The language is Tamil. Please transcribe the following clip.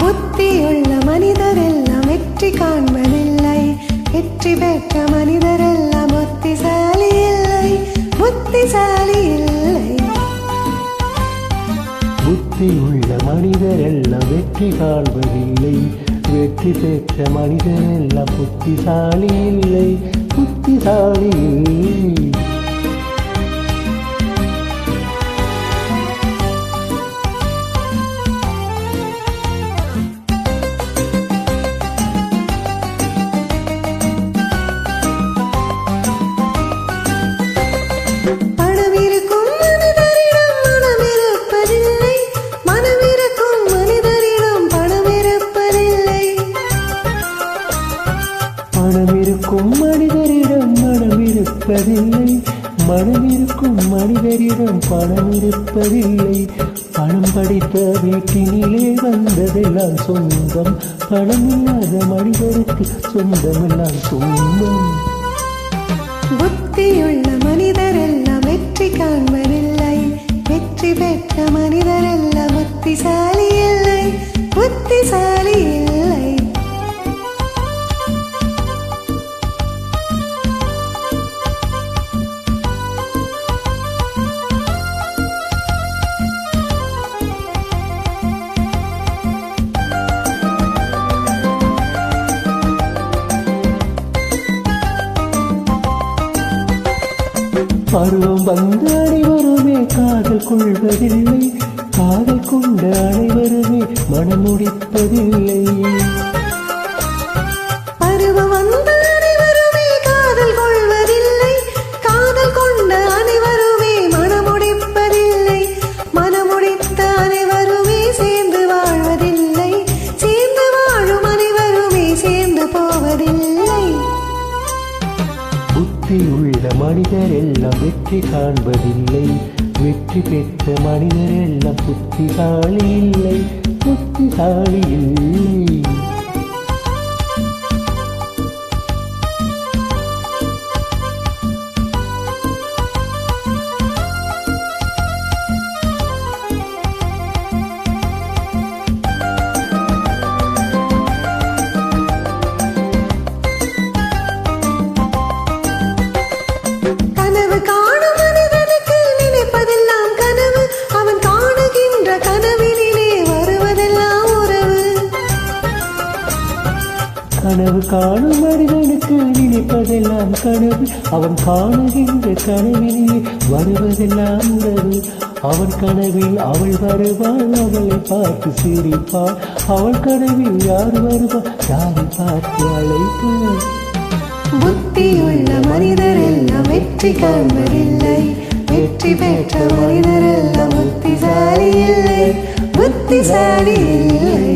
புத்தியுள்ள மனிதரெல்லாம் வெற்றி காண்பதில்லை, வெற்றி பெற்ற மனிதரெல்லாம் புத்திசாலி இல்லை, புத்திசாலி இல்லை. புத்தியுள்ள மனிதரெல்லாம் வெற்றி காண்பதில்லை, வெற்றி பெற்ற மனிதரெல்லாம் புத்திசாலி இல்லை, புத்திசாலி இல்லை. மனமிருக்கும் மனிதரிடம் மனமிருப்பதில்லை, மனமிருக்கும் மனிதரிடம் பணமிருப்பதில்லை. பணம் படித்த வீட்டினிலே வந்ததெல்லாம் சொந்தம், பணமில்லாத மனிதருக்கு சொந்தமெல்லாம் சொந்தம். புத்தியுள்ள மனிதரெல்லாம் வெற்றி காண்பதில்லை, வெற்றி பெற்ற மனிதரெல்லாம் புத்திசாலி இல்லை, புத்திசாலி இல்லை. பருவம் வந்த அனைவருமே காதல் கொள்வதில்லை, காதல் கொண்ட அனைவருமே மனம் முடிப்பதில்லை. பருவம் வந்த அனைவருமே காதல் கொள்வதில்லை, காதல் கொண்ட அனைவருமே மனம் முடிப்பதில்லை. மனம் முடித்த அனைவருமே சேர்ந்து வாழ்வதில்லை, சேர்ந்து வாழும் அனைவருமே சேர்ந்து போவதில்லை. புத்தியுள்ள மனிதர் எல்லாம் வெற்றி காண்பதில்லை, வெற்றி பெற்ற மனிதர் எல்லாம் புத்திசாலி இல்லை, புத்திசாலி இல்லை. கனவு காணும் மனிதனுக்கு நினைப்பதெல்லாம் கனவு, அவன் காணுகின்ற கனவிலே வருவதெல்லாம் உறவு. அவன் கனவில் அவள் வருவாள், அவளை பார்த்து சிரிப்பாள், அவள் கனவில் யார் வருவாள், யாரை பார்த்து அழைப்பாள். புத்தியுள்ள மனிதரெல்லாம் வெற்றி காண்பதில்லை, வெற்றி பெற்ற மனிதரெல்லாம் புத்திசாலி இல்லை, புத்திசாலி இல்லை.